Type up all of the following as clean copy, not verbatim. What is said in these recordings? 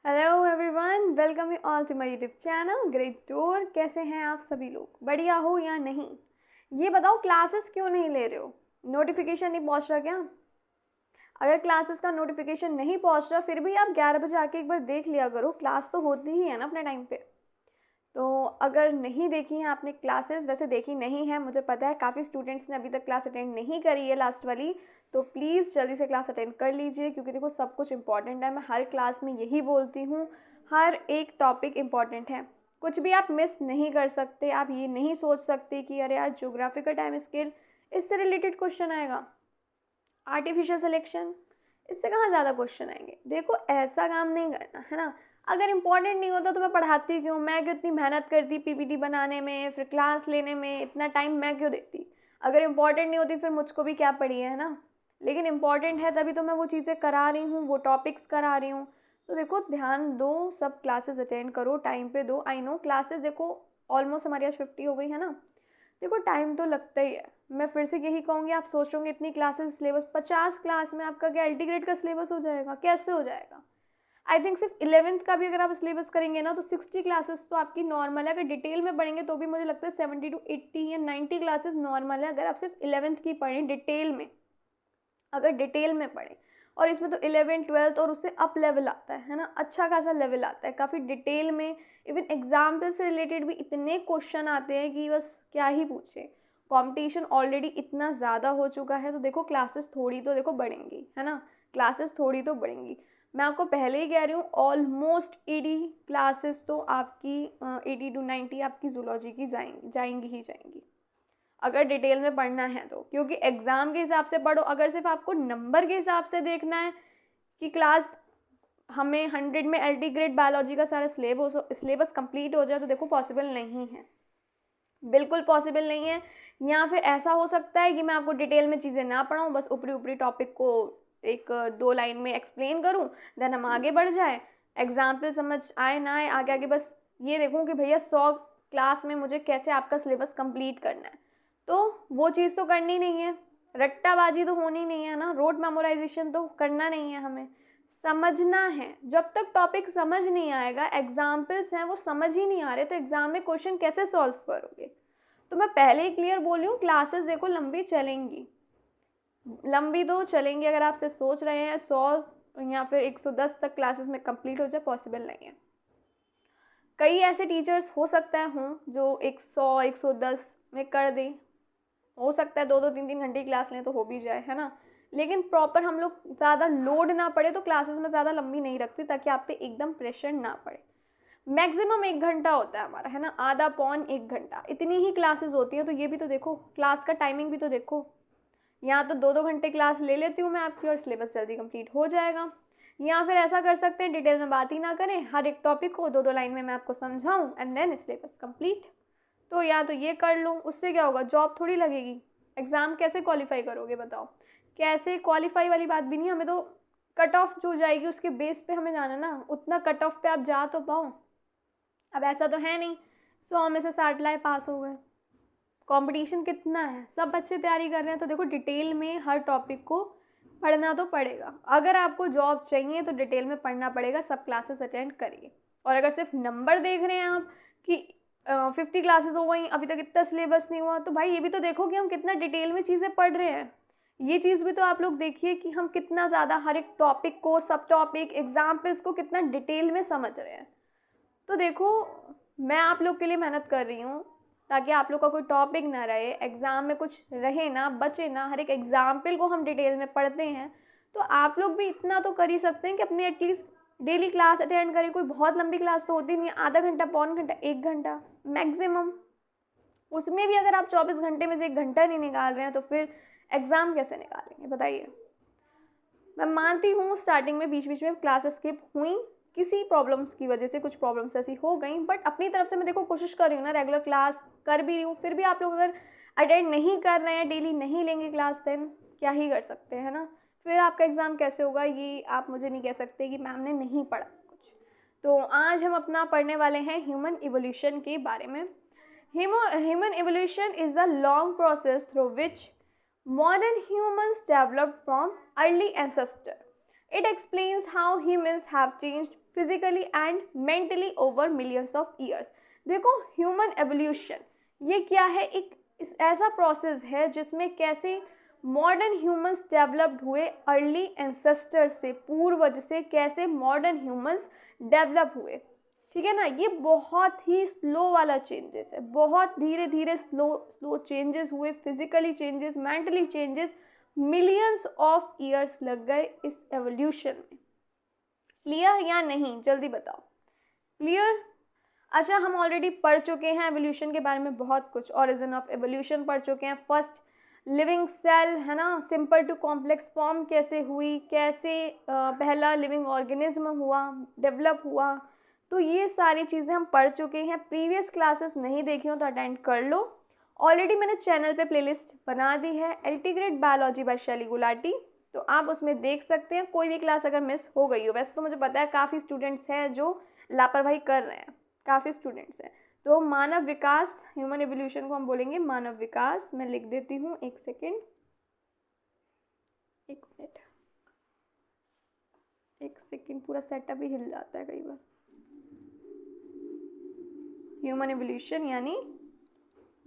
Hello everyone, welcome you all to my YouTube channel great tour. कैसे हैं आप सभी लोग? बढ़िया हो या नहीं? ये बताओ, क्लासेस क्यों नहीं ले रहे हो? नोटिफिकेशन नहीं पहुंच रहा क्या? अगर क्लासेस का नोटिफिकेशन नहीं पहुंच रहा फिर भी आप 11 बजे आके एक बार देख लिया करो। क्लास तो होती ही है ना अपने टाइम पे। तो अगर नहीं देखी हैं आपने क्लासेस, वैसे देखी नहीं है मुझे पता है, काफ़ी स्टूडेंट्स ने अभी तक क्लास अटेंड नहीं करी है लास्ट वाली, तो प्लीज़ जल्दी से क्लास अटेंड कर लीजिए क्योंकि देखो सब कुछ इंपॉर्टेंट है। मैं हर क्लास में यही बोलती हूँ, हर एक टॉपिक इम्पॉर्टेंट है, कुछ भी आप मिस नहीं कर सकते। आप ये नहीं सोच सकते कि अरे यार ज्योग्राफी का टाइम स्केल इससे रिलेटेड क्वेश्चन आएगा, आर्टिफिशियल सिलेक्शन इससे कहाँ ज़्यादा क्वेश्चन आएंगे। देखो ऐसा काम नहीं करना है ना। अगर इम्पॉर्टेंट नहीं होता तो मैं पढ़ाती क्यों? मैं क्यों इतनी मेहनत करती पीपीटी बनाने में, फिर क्लास लेने में इतना टाइम मैं क्यों देती? अगर इम्पॉर्टेंट नहीं होती फिर मुझको भी क्या पड़ी है ना। लेकिन इम्पॉर्टेंट है तभी तो मैं वो चीज़ें करा रही हूँ, वो टॉपिक्स करा रही हूँ। तो देखो ध्यान दो, सब क्लासेस अटेंड करो, टाइम पे दो। आई नो क्लासेस देखो ऑलमोस्ट हमारी आज 50 हो गई है ना। देखो टाइम तो लगता ही है। मैं फिर से यही कहूँगी, आप सोच रहे होंगे इतनी क्लासेस सिलेबस, 50 क्लास में आपका क्या एल्टी ग्रेड का सिलेबस हो जाएगा? कैसे हो जाएगा? आई थिंक सिर्फ 11th का भी अगर आप सिलेबस करेंगे ना तो 60 क्लासेस तो आपकी नॉर्मल है। अगर डिटेल में पढ़ेंगे तो भी मुझे लगता है 70 to 80 या 90 क्लासेस नॉर्मल है, अगर आप सिर्फ 11th की पढ़ें डिटेल में। अगर डिटेल में पढ़ें, और इसमें तो 11th 12th और उससे अप लेवल आता है ना, अच्छा खासा लेवल आता है काफ़ी डिटेल में। इवन एग्जाम्पल से रिलेटेड भी इतने क्वेश्चन आते हैं कि बस क्या ही पूछे। कंपटीशन ऑलरेडी इतना ज़्यादा हो चुका है, तो देखो क्लासेस थोड़ी तो देखो बढ़ेंगी है ना, क्लासेस थोड़ी तो बढ़ेंगी। मैं आपको पहले ही कह रही हूँ, ऑलमोस्ट 80 क्लासेस तो आपकी 80 to 90 आपकी जूलॉजी की जाएंगी ही जाएंगी, अगर डिटेल में पढ़ना है तो। क्योंकि एग्ज़ाम के हिसाब से पढ़ो, अगर सिर्फ आपको नंबर के हिसाब से देखना है कि क्लास हमें 100 में एल्टी ग्रेड बायोलॉजी का सारा सिलेबस कंप्लीट हो जाए, तो देखो पॉसिबल नहीं है, बिल्कुल पॉसिबल नहीं है। या फिर ऐसा हो सकता है कि मैं आपको डिटेल में चीज़ें ना पढ़ाऊँ, बस ऊपरी ऊपरी टॉपिक को एक दो लाइन में एक्सप्लेन करूँ, देन हम आगे बढ़ जाए। एग्जाम्पल समझ आए ना आए, आगे आगे बस ये देखूँ कि भैया 100 क्लास में मुझे कैसे आपका सिलेबस कंप्लीट करना है। तो वो चीज़ तो करनी नहीं है, रट्टाबाजी तो होनी नहीं है ना, रोड मेमोराइजेशन तो करना नहीं है, हमें समझना है। जब तक टॉपिक समझ नहीं आएगा, एग्जाम्पल्स हैं वो समझ ही नहीं आ रहे, तो एग्जाम में क्वेश्चन कैसे सॉल्व करोगे? तो मैं पहले ही क्लियर बोल रही हूँ, क्लासेस देखो लंबी चलेंगी, लंबी तो चलेंगी। अगर आप सिर्फ सोच रहे हैं 100 या फिर 110 तक क्लासेस में कंप्लीट हो जाए, पॉसिबल नहीं है। कई ऐसे टीचर्स हो सकता है हों जो 100 110 में कर दें, हो सकता है 2-2 3-3 घंटे की क्लास लें तो हो भी जाए है ना। लेकिन प्रॉपर हम लोग ज़्यादा लोड ना पड़े तो क्लासेस में ज़्यादा लंबी नहीं रखती, ताकि आप पे एकदम प्रेशर ना पड़े। मैक्सिमम 1 घंटा होता है हमारा है ना, आधा पौन 1 घंटा, इतनी ही क्लासेस होती है। तो ये भी तो देखो, क्लास का टाइमिंग भी तो देखो। यहाँ तो 2-2 घंटे क्लास ले लेती हूँ मैं आपकी और सिलेबस जल्दी कंप्लीट हो जाएगा। या फिर ऐसा कर सकते हैं, डिटेल में बात ही ना करें, हर एक टॉपिक को 2-2 लाइन में मैं आपको समझाऊँ एंड देन सिलेबस कंप्लीट। तो या तो ये कर लो, उससे क्या होगा, जॉब थोड़ी लगेगी। एग्ज़ाम कैसे क्वालिफाई करोगे बताओ? कैसे क्वालिफाई वाली बात भी नहीं, हमें तो कट ऑफ जो जाएगी उसके बेस पे हमें जाना ना, उतना कट ऑफ पे आप जा तो पाओ। अब ऐसा तो है नहीं 100 में से 60 लाए पास हो गए। कंपटीशन कितना है, सब बच्चे तैयारी कर रहे हैं, तो देखो डिटेल में हर टॉपिक को पढ़ना तो पड़ेगा। अगर आपको जॉब चाहिए तो डिटेल में पढ़ना पड़ेगा, सब क्लासेस अटेंड करिए। और अगर सिर्फ नंबर देख रहे हैं आप कि 50 क्लासेस हो गई अभी तक इतना सिलेबस नहीं हुआ, तो भाई ये भी तो देखो कि हम कितना डिटेल में चीज़ें पढ़ रहे हैं। ये चीज़ भी तो आप लोग देखिए कि हम कितना ज़्यादा हर एक टॉपिक को, सब टॉपिक, एग्जाम्पल्स को कितना डिटेल में समझ रहे हैं। तो देखो मैं आप लोग के लिए मेहनत कर रही हूँ ताकि आप लोग का कोई टॉपिक ना रहे, एग्ज़ाम में कुछ रहे ना, बचे ना। हर एक एग्जाम्पल को हम डिटेल में पढ़ते हैं, तो आप लोग भी इतना तो कर ही सकते हैं कि अपनी एटलीस्ट डेली क्लास अटेंड करें। कोई बहुत लंबी क्लास तो होती नहीं है, आधा घंटा, पौन घंटा, 1 घंटा मैक्सिमम। उसमें भी अगर आप 24 घंटे में से 1 घंटा नहीं निकाल रहे हैं तो फिर एग्ज़ाम कैसे निकालेंगे बताइए? मैं मानती हूँ स्टार्टिंग में बीच बीच में क्लासेस स्किप हुई, किसी प्रॉब्लम्स की वजह से कुछ प्रॉब्लम्स ऐसी हो गई, बट अपनी तरफ से मैं देखो कोशिश कर रही हूँ ना, रेगुलर क्लास कर भी रही हूँ। फिर भी आप लोग अगर अटेंड नहीं कर रहे हैं, डेली नहीं लेंगे क्लास, देन क्या ही कर सकते हैं ना। फिर आपका एग्ज़ाम कैसे होगा ये आप मुझे नहीं कह सकते कि मैम ने नहीं पढ़ा कुछ। तो आज हम अपना पढ़ने वाले हैं ह्यूमन इवोल्यूशन के बारे में। Human evolution is the long process through which modern humans developed from early ancestors. It explains how humans have changed physically and mentally over millions of years. देखो ह्यूमन एवोल्यूशन ये क्या है, एक ऐसा process है जिसमें कैसे मॉडर्न ह्यूमंस डेवलप्ड हुए, अर्ली एंसेस्टर से, पूर्वज से कैसे मॉडर्न ह्यूमंस डेवलप हुए, ठीक है ना। ये बहुत ही स्लो वाला चेंजेस है, बहुत धीरे धीरे स्लो चेंजेस हुए, physically changes, mentally changes, millions of years लग गए इस एवोल्यूशन में। क्लियर या नहीं, जल्दी बताओ। क्लियर? अच्छा, हम ऑलरेडी पढ़ चुके हैं एवोल्यूशन के बारे में बहुत कुछ, ओरिजिन ऑफ एवोल्यूशन पढ़ चुके हैं, फर्स्ट लिविंग सेल है ना, सिंपल टू कॉम्प्लेक्स फॉर्म कैसे हुई, कैसे पहला लिविंग ऑर्गेनिज्म हुआ, डेवलप हुआ, तो ये सारी चीज़ें हम पढ़ चुके हैं। प्रीवियस क्लासेस नहीं देखी हो तो अटेंड कर लो। ऑलरेडी मैंने चैनल पे प्लेलिस्ट बना दी है, एलटी ग्रेड बायोलॉजी बाय शैली गुलाटी, तो आप उसमें देख सकते हैं। कोई भी क्लास अगर मिस हो गई हो, वैसे तो मुझे पता है काफ़ी स्टूडेंट्स हैं जो लापरवाही कर रहे हैं, काफ़ी स्टूडेंट्स हैं। तो मानव विकास, ह्यूमन एवोल्यूशन को हम बोलेंगे मानव विकास। मैं लिख देती हूँ, एक सेकेंड, एक मिनट, एक सेकेंड, पूरा सेटअप ही हिल जाता है कई बार। ह्यूमन एवोल्यूशन यानी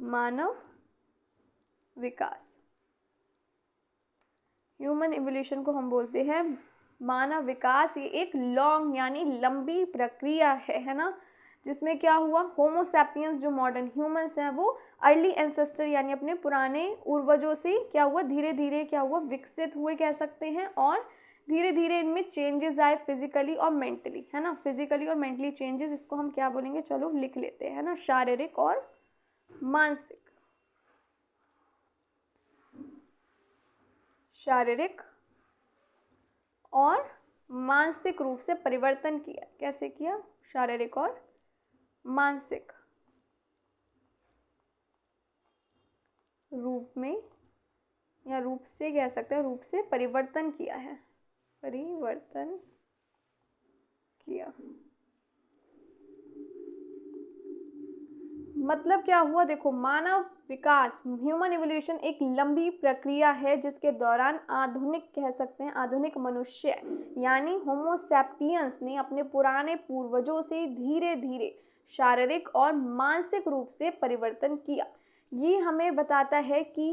मानव विकास, ह्यूमन एवोल्यूशन को हम बोलते हैं मानव विकास। ये एक लॉन्ग यानी लंबी प्रक्रिया है ना, जिसमें क्या हुआ, होमो सैपियंस जो मॉडर्न ह्यूमंस हैं वो अर्ली एंसेस्टर यानी अपने पुराने पूर्वजों से क्या हुआ, धीरे धीरे क्या हुआ, विकसित हुए कह सकते हैं, और धीरे धीरे इनमें चेंजेस आए फिजिकली और मेंटली, है ना। फिजिकली और मेंटली चेंजेस, इसको हम क्या बोलेंगे, चलो लिख लेते हैं, है ना, शारीरिक और मानसिक। शारीरिक और मानसिक रूप से परिवर्तन किया। कैसे किया? शारीरिक और मानसिक रूप में, या रूप से कह सकते हैं, रूप से परिवर्तन किया है, परिवर्तन किया। मतलब क्या हुआ, देखो, मानव विकास, ह्यूमन एवोल्यूशन एक लंबी प्रक्रिया है जिसके दौरान आधुनिक कह सकते हैं, आधुनिक मनुष्य यानी होमो सैपियंस ने अपने पुराने पूर्वजों से धीरे धीरे शारीरिक और मानसिक रूप से परिवर्तन किया। ये हमें बताता है कि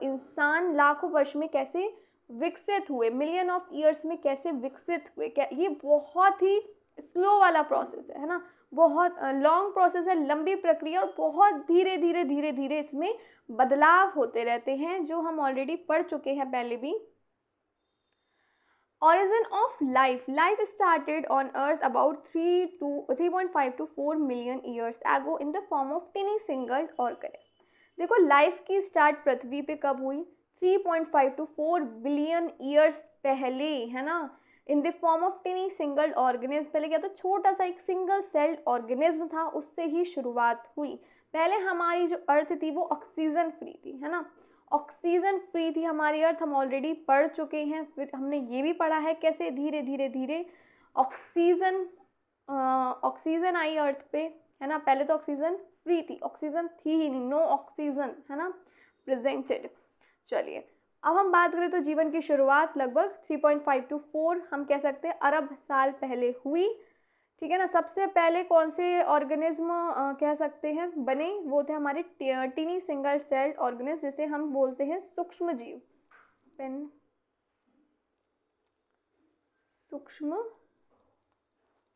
इंसान लाखों वर्ष में कैसे विकसित हुए, मिलियन ऑफ ईयर्स में कैसे विकसित हुए। क्या ये बहुत ही स्लो वाला प्रोसेस है ना, बहुत लॉन्ग प्रोसेस है, लंबी प्रक्रिया, और बहुत धीरे धीरे धीरे धीरे इसमें बदलाव होते रहते हैं, जो हम ऑलरेडी पढ़ चुके हैं पहले भी। Origin of life. Life started on Earth about 3.5 to 4 million years ago in the form of tiny single organism. देखो, लाइफ की स्टार्ट पृथ्वी पे कब हुई? 3.5 to 4 बिलियन ईयर्स पहले, है ना, in the form of टिनी single organism. पहले क्या था, छोटा सा एक सिंगल सेल्ड ऑर्गेनिज्म था, उससे ही शुरुआत हुई। पहले हमारी जो अर्थ थी वो ऑक्सीजन फ्री थी, है ना, ऑक्सीजन फ्री थी हमारी अर्थ, हम ऑलरेडी पढ़ चुके हैं। फिर हमने ये भी पढ़ा है कैसे धीरे धीरे धीरे ऑक्सीजन आई अर्थ पे, है ना। पहले तो ऑक्सीजन फ्री थी, ऑक्सीजन थी ही नहीं, नो ऑक्सीजन, है ना, प्रेजेंटेड। चलिए, अब हम बात करें तो जीवन की शुरुआत लगभग 3.5 to 4 हम कह सकते हैं अरब साल पहले हुई, ठीक है ना। सबसे पहले कौन से ऑर्गेनिज्म कह सकते हैं बने? वो थे हमारे टीनी सिंगल सेल्ड ऑर्गेनिज्म, जिसे हम बोलते हैं सूक्ष्म जीव। पेन, सूक्ष्म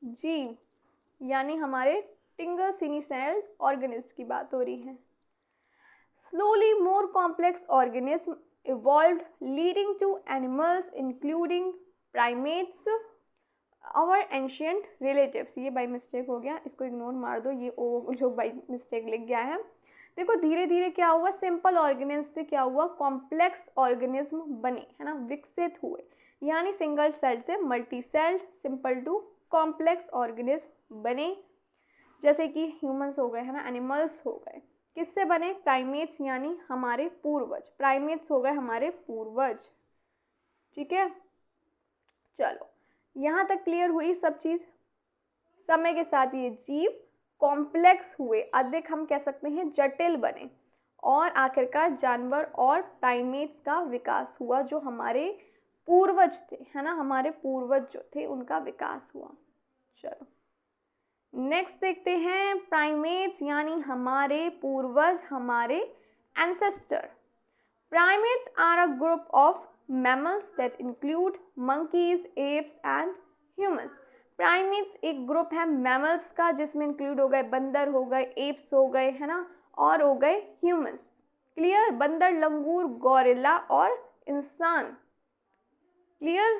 जीव यानी हमारे टिंगल सिनी सेल्ड ऑर्गेनिज्म की बात हो रही है। Slowly more complex organism evolved leading to animals including primates, our ancient relatives। ये बाई मिस्टेक हो गया, इसको इग्नोर मार दो, ये ओ जो बाई मिस्टेक लिख गया है। देखो, धीरे धीरे क्या हुआ, सिंपल ऑर्गेनिज्म से क्या हुआ, कॉम्प्लेक्स ऑर्गेनिज्म बने, है ना, विकसित हुए, यानी सिंगल सेल से multi celled, simple to complex organism बने, जैसे कि ह्यूमंस हो गए, है ना, एनिमल्स हो गए। किससे बने? प्राइमेट्स यानी हमारे पूर्वज, प्राइमेट्स हो गए हमारे पूर्वज, ठीक है। चलो, यहाँ तक क्लियर हुई सब चीज़। समय के साथ ये जीव कॉम्प्लेक्स हुए, अधिक हम कह सकते हैं जटिल बने, और आखिरकार जानवर और प्राइमेट्स का विकास हुआ, जो हमारे पूर्वज थे, है ना, हमारे पूर्वज जो थे उनका विकास हुआ। चलो नेक्स्ट देखते हैं, प्राइमेट्स यानी हमारे पूर्वज, हमारे ancestor. Primates are a group of mammals that include monkeys, apes and humans. Primates एक ग्रुप है मैमल्स का जिसमें इंक्लूड हो गए बंदर, हो गए एप्स, हो गए, है ना, और हो गए ह्यूमंस। क्लियर? बंदर, लंगूर, गौरिल्ला और इंसान। क्लियर?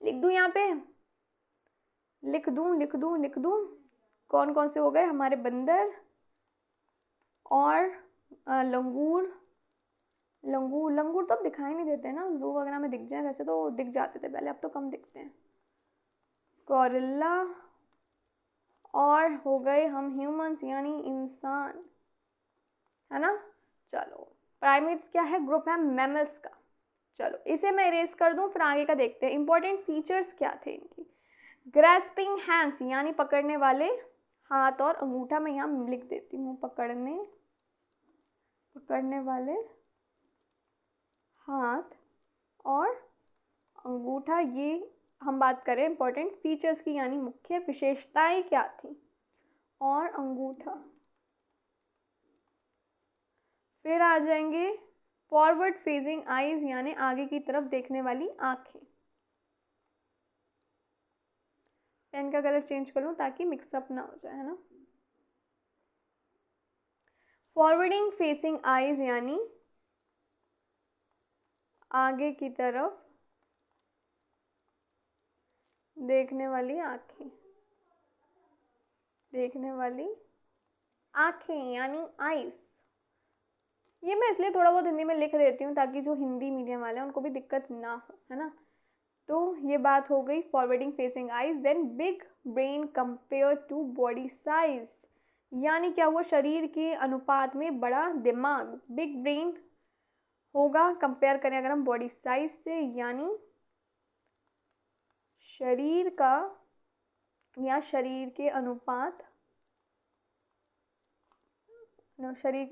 लिख दूं यहाँ पे, लिख दूं कौन कौन से हो गए हमारे बंदर और लंगूर। लंगूर तो अब दिखाई नहीं देते ना, जू वगैरह में दिख जाए, वैसे तो दिख जाते थे पहले, अब तो कम दिखते हैं। गौरिल्ला और हो गए हम ह्यूमंस यानी इंसान, है ना। चलो प्राइमेट्स क्या है? ग्रुप है मैमल्स का। चलो इसे मैं इरेज कर दूं, फिर आगे का देखते हैं। इंपॉर्टेंट फीचर्स क्या थे इनकी? ग्रैस्पिंग हैंड्स यानी पकड़ने वाले हाथ और अंगूठा, मैं यहाँ लिख देती हूँ, पकड़ने वाले हाथ और अंगूठा। ये हम बात करें इंपॉर्टेंट फीचर्स की, यानी मुख्य विशेषताएं क्या थी। और अंगूठा, फिर आ जाएंगे फॉरवर्ड फेजिंग आईज यानी आगे की तरफ देखने वाली आंखें। पेन का कलर चेंज कर लूं ताकि मिक्सअप ना हो जाए, है ना। फॉरवर्डिंग फेसिंग आईज यानी आगे की तरफ देखने वाली आंखें, यानी आईज। ये मैं इसलिए थोड़ा बहुत हिंदी में लिख देती हूँ ताकि जो हिंदी मीडियम वाले हैं उनको भी दिक्कत ना हो, है ना। तो ये बात हो गई forwarding facing eyes. Then big brain compare to body size, यानी क्या हुआ? शरीर के अनुपात में बड़ा दिमाग, बिग ब्रेन होगा कंपेयर करें अगर हम बॉडी साइज से, यानी शरीर का या शरीर के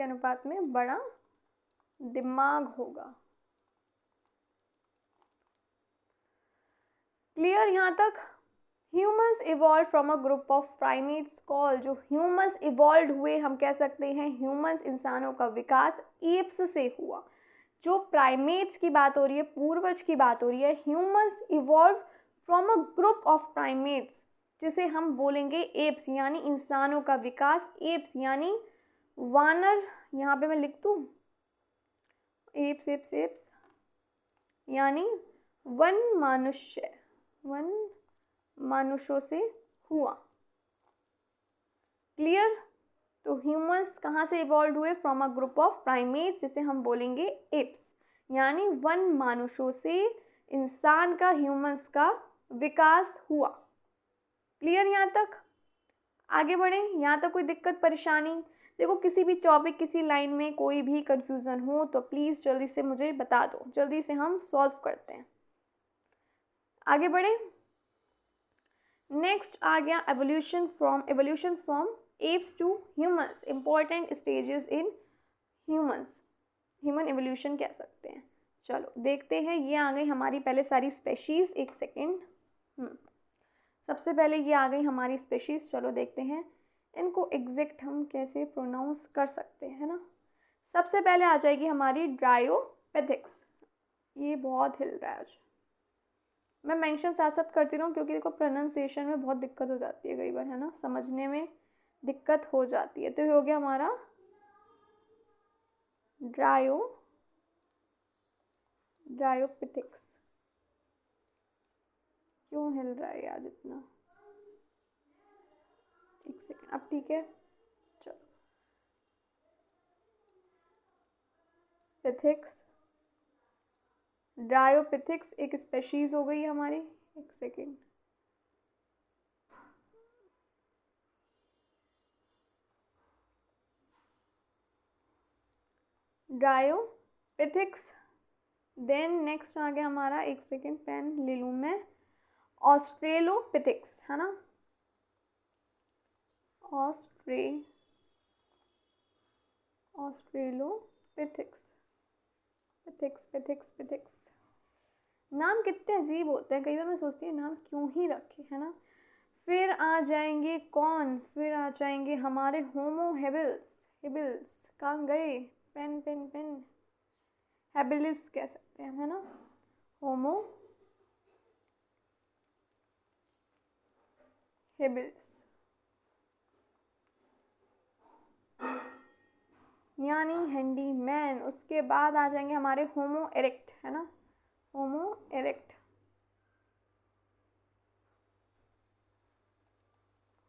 अनुपात में बड़ा दिमाग होगा। क्लियर यहाँ तक? Humans evolve from a group of primates call, जो ह्यूमंस इवॉल्व हुए, हम कह सकते हैं ह्यूमंस, इंसानों का विकास एप्स से हुआ। जो प्राइमेट्स की बात हो रही है, पूर्वज की बात हो रही है, humans evolve from a group of primates, जिसे हम बोलेंगे एप्स, यानी इंसानों का विकास। एप्स यानी वानर, यहाँ पे मैं लिख दूँ एप्स एप्स एप्स, यानी वन मनुष्यों से हुआ। क्लियर? तो ह्यूमंस कहाँ से इवॉल्व हुए? From a group of primates, जिसे हम बोलेंगे एप्स, यानी वन मानुषों से इंसान का, ह्यूमंस का विकास हुआ। क्लियर यहाँ तक? आगे बढ़ें। यहाँ तक कोई दिक्कत परेशानी? देखो किसी भी टॉपिक, किसी लाइन में कोई भी कंफ्यूजन हो तो प्लीज़ जल्दी से मुझे बता दो, जल्दी से हम सॉल्व करते हैं। आगे बढ़ें। नेक्स्ट आ गया evolution from apes to humans, important stages in human evolution कह सकते हैं। चलो देखते हैं, ये आ गई हमारी पहले सारी स्पेशीज़। एक सेकेंड, सबसे पहले ये आ गई हमारी स्पेशीज़। चलो देखते हैं इनको एग्जैक्ट हम कैसे प्रोनाउंस कर सकते हैं, है ना। सबसे पहले आ जाएगी हमारी ड्रायोपेथिक्स। ये बहुत हिल रहा है आज, मैं मेंशन साथ साथ करती रहूँ क्योंकि देखो प्रोनाउंसिएशन में बहुत दिक्कत हो जाती है कई बार, है ना, समझने में दिक्कत हो जाती है। तो ये हो गया हमारा ड्रायोपेथिक्स। क्यों हिल रहा है आज इतना? एक सेकेंड, अब ठीक है। चलो पिथिक्स, ड्रायोपिथिक्स एक स्पेशीज हो गई हमारी। एक सेकेंड, ड्रायोपिथिक्स। देन नेक्स्ट आ गया हमारा, एक सेकेंड पेन ले लूँ मैं, ऑस्ट्रेलोपिथिक्स, है ना, ऑस्ट्रेलोपिथिक्स, पिथिक्स। नाम कितने अजीब होते हैं, कई बार मैं सोचती हूँ नाम क्यों ही रखे, है ना। फिर आ जाएंगे कौन, फिर आ जाएंगे हमारे होमो हेबिल्स। हेबिल्स कहाँ गए, पेन पेन पेन, हेबिलिस कह सकते हैं, है ना। होमो हेबिल्स यानी हैंडीमैन। उसके बाद आ जाएंगे हमारे होमो इरेक्ट, है ना। होमो इरेक्ट,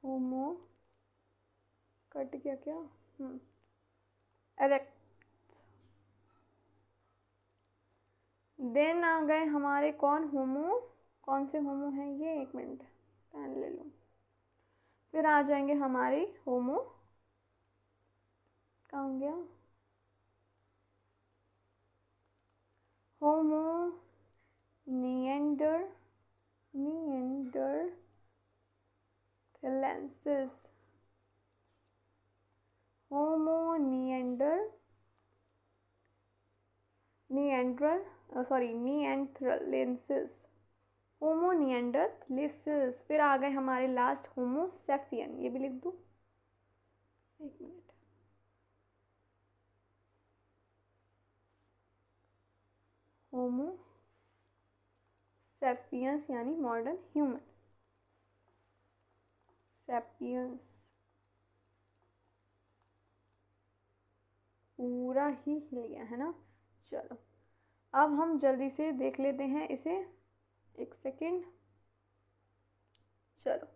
होमो कट गया क्या, इरेक्ट। देन आ गए हमारे कौन, होमो, कौन से होमो हैं ये, एक मिनट पेन ले लो। फिर आ जाएंगे हमारे होमो, कहाँ गया, होमो निएंडर, निएंडरथैलेंसिस, होमो निएंड्रलेंसिस, होमो निएंडरथलेसिस। फिर आ गए हमारे लास्ट होमो सेफियन, ये भी लिख दूँ, एक मिनट। होमो सेपियंस यानी मॉडर्न ह्यूमन, सेपियंस पूरा ही हिल गया, है ना। चलो अब हम जल्दी से देख लेते हैं इसे, एक सेकेंड। चलो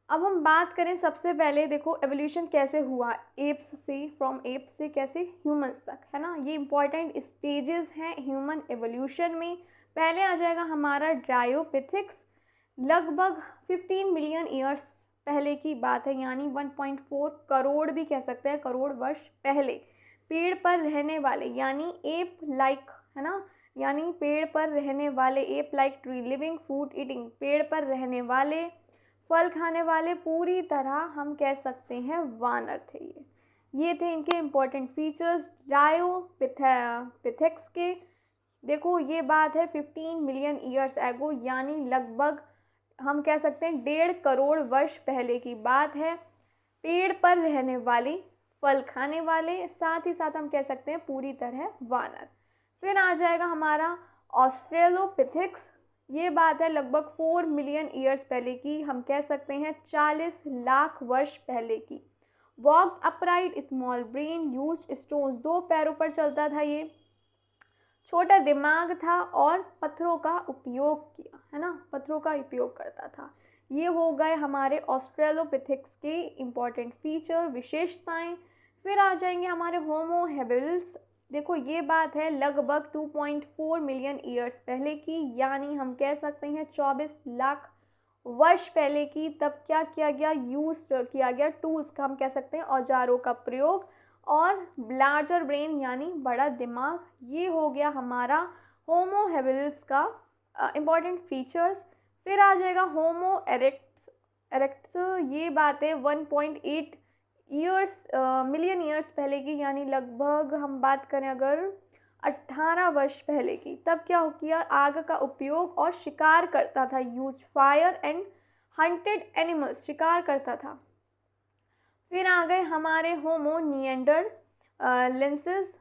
अब हम बात करें, सबसे पहले देखो एवोल्यूशन कैसे हुआ एप्स से, फ्रॉम एप्स से कैसे ह्यूमंस तक, है ना। ये इंपॉर्टेंट स्टेजेस हैं ह्यूमन एवोल्यूशन में। पहले आ जाएगा हमारा ड्रायोपिथिक्स, लगभग 15 मिलियन ईयर्स पहले की बात है, यानी 1.4 करोड़ भी कह सकते हैं, करोड़ वर्ष पहले पेड़ पर रहने वाले यानी एप लाइक, है ना, यानी पेड़ पर रहने वाले, ape like tree living food eating, पेड़ पर रहने वाले, फल खाने वाले, पूरी तरह हम कह सकते हैं वानर थे ये थे इनके इम्पोर्टेंट फीचर्स ड्रायोपिथेक्स के। देखो ये बात है 15 मिलियन ईयर्स एगो, यानी लगभग हम कह सकते हैं 1.5 करोड़ वर्ष पहले की बात है। पेड़ पर रहने वाली, फल खाने वाले, साथ ही साथ हम कह सकते हैं पूरी तरह वानर। फिर आ जाएगा हमारा ऑस्ट्रेलोपिथेक्स, ये बात है लगभग 4 मिलियन ईयर्स पहले की, हम कह सकते हैं 40 लाख वर्ष पहले की। Walk upright small brain used stones, 2 पैरों पर चलता था ये, छोटा दिमाग था और पत्थरों का उपयोग किया, है ना, पत्थरों का उपयोग करता था। ये हो गए हमारे ऑस्ट्रेलोपिथेक्स के इम्पॉर्टेंट फीचर, विशेषताएं। फिर आ जाएंगे हमारे होमो हेबिल्स, देखो ये बात है लगभग 2.4 मिलियन ईयर्स पहले की, यानी हम कह सकते हैं 24 लाख वर्ष पहले की। तब क्या किया गया, यूज किया गया टूल्स का, हम कह सकते हैं औजारों का प्रयोग, और लार्जर ब्रेन यानी बड़ा दिमाग। ये हो गया हमारा होमो हेबिलिस का इम्पॉर्टेंट फीचर्स। फिर आ जाएगा होमो एरेक्ट्स, ये बात है 1.8 मिलियन ईयर्स पहले की, यानी लगभग हम बात करें अगर 18 वर्ष पहले की। तब क्या हो किया, आग का उपयोग और शिकार करता था, use fire and hunted animals, शिकार करता था। फिर आ गए हमारे होमो निएंडरलेंसिस,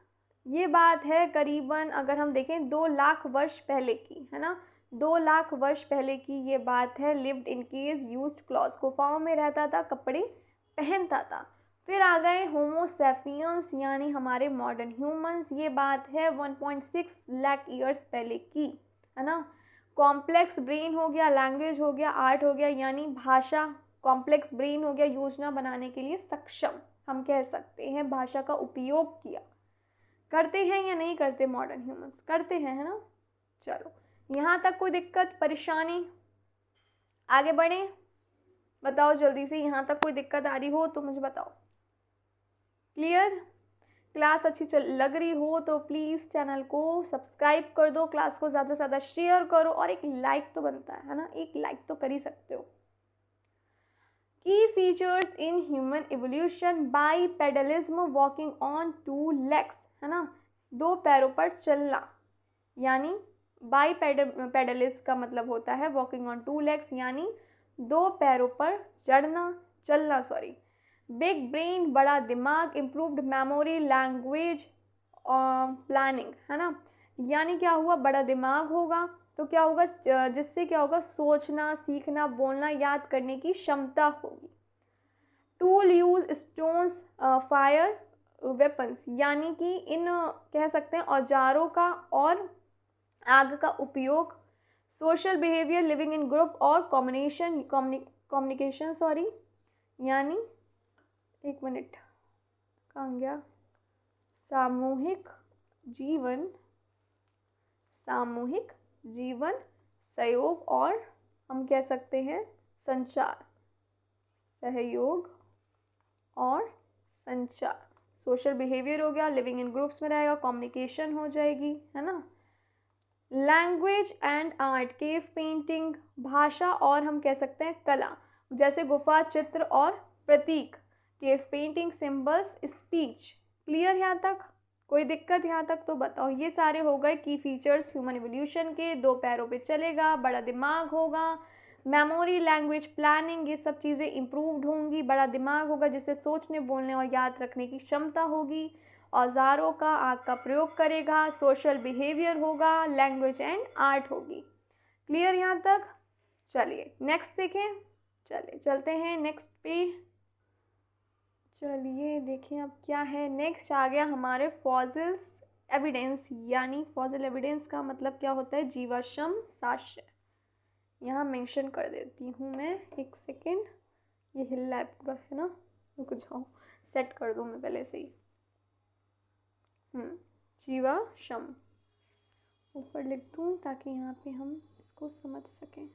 ये बात है करीबन अगर हम देखें 2 लाख वर्ष पहले की, है ना, 2 लाख वर्ष पहले की ये बात है। Lived in caves, used cloth, गुफाओं में रहता था, कपड़े पहनता था। फिर आ गए होमो सेपियंस यानी हमारे मॉडर्न ह्यूमंस, ये बात है 1.6 लाख ईयर्स पहले की, है ना। कॉम्प्लेक्स ब्रेन हो गया, लैंग्वेज हो गया, आर्ट हो गया, यानी भाषा, कॉम्प्लेक्स ब्रेन हो गया, योजना बनाने के लिए सक्षम, हम कह सकते हैं भाषा का उपयोग किया। करते हैं या नहीं करते मॉडर्न ह्यूमंस, करते हैं, है ना। चलो यहाँ तक कोई दिक्कत परेशानी, आगे बढ़ें, बताओ जल्दी से, यहाँ तक कोई दिक्कत आ रही हो तो मुझे बताओ। क्लियर, क्लास अच्छी लग रही हो तो प्लीज़ चैनल को सब्सक्राइब कर दो, क्लास को ज़्यादा से ज़्यादा शेयर करो, और एक लाइक तो बनता है ना, एक लाइक तो कर ही सकते हो। Key features in human evolution, bipedalism, walking on 2 legs, है ना, 2 पैरों पर चलना, यानी बाईपेडलिस्ट का मतलब होता है वॉकिंग ऑन 2 legs, यानी 2 पैरों पर चलना। बिग ब्रेन, बड़ा दिमाग, इम्प्रूव्ड मेमोरी, लैंग्वेज प्लानिंग, है ना। यानी क्या हुआ, बड़ा दिमाग होगा तो क्या होगा, जिससे क्या होगा, सोचना, सीखना, बोलना, याद करने की क्षमता होगी। Tool use stones fire weapons, यानी कि इन कह सकते हैं औजारों का और आग का उपयोग। Social behaviour, living in group और कम्युनिकेशन यानी, एक मिनट कहाँ गया, सामूहिक जीवन, सहयोग और हम कह सकते हैं संचार, सहयोग और संचार। सोशल बिहेवियर हो गया, लिविंग इन ग्रुप्स में रहेगा, कम्युनिकेशन हो जाएगी, है ना। Language and art, cave painting, भाषा और हम कह सकते हैं कला, जैसे गुफा चित्र और प्रतीक। Cave painting, symbols, speech. Clear यहाँ तक, कोई दिक्कत यहाँ तक तो बताओ। ये सारे हो गए की फीचर्स ह्यूमन एवोल्यूशन के। 2 पैरों पे चलेगा, बड़ा दिमाग होगा, मेमोरी, लैंग्वेज, प्लानिंग, ये सब चीज़ें इम्प्रूव्ड होंगी। बड़ा दिमाग होगा जिससे सोचने, बोलने और याद रखने की क्षमता होगी। औजारों का, आग का प्रयोग करेगा। सोशल बिहेवियर होगा, लैंग्वेज एंड आर्ट होगी। क्लियर यहाँ तक। चलिए नेक्स्ट देखें, चलिए चलते हैं नेक्स्ट पे। चलिए देखें अब क्या है। नेक्स्ट आ गया हमारे फॉसिल्स एविडेंस, यानी फॉसिल एविडेंस का मतलब क्या होता है, जीवाश्म साक्ष्य। यहाँ मेंशन कर देती हूँ मैं, एक सेकेंड, ये हिल रहा है पूरा, है ना, रुक जाओ, सेट कर दूँ मैं पहले से ही। जीवाश्म ऊपर लिख दूँ ताकि यहाँ पे हम इसको समझ सकें।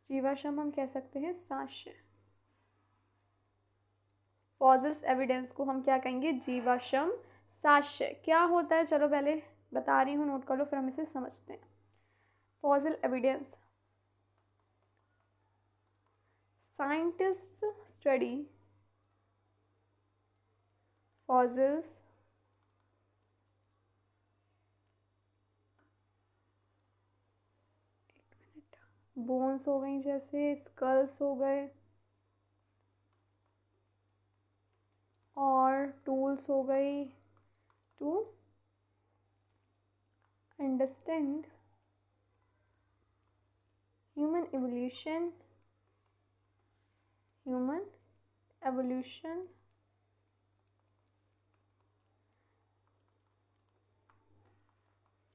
जीवाश्म हम कह सकते हैं साक्ष्य। फॉसिल्स एविडेंस को हम क्या कहेंगे, जीवाश्म साक्ष्य। क्या होता है, चलो पहले बता रही हूँ, नोट कर लो, फिर हम इसे समझते हैं। Fossil evidence, scientist study fossils bones हो गई, जैसे स्कल्स हो गए, और टूल्स हो गई to understand human evolution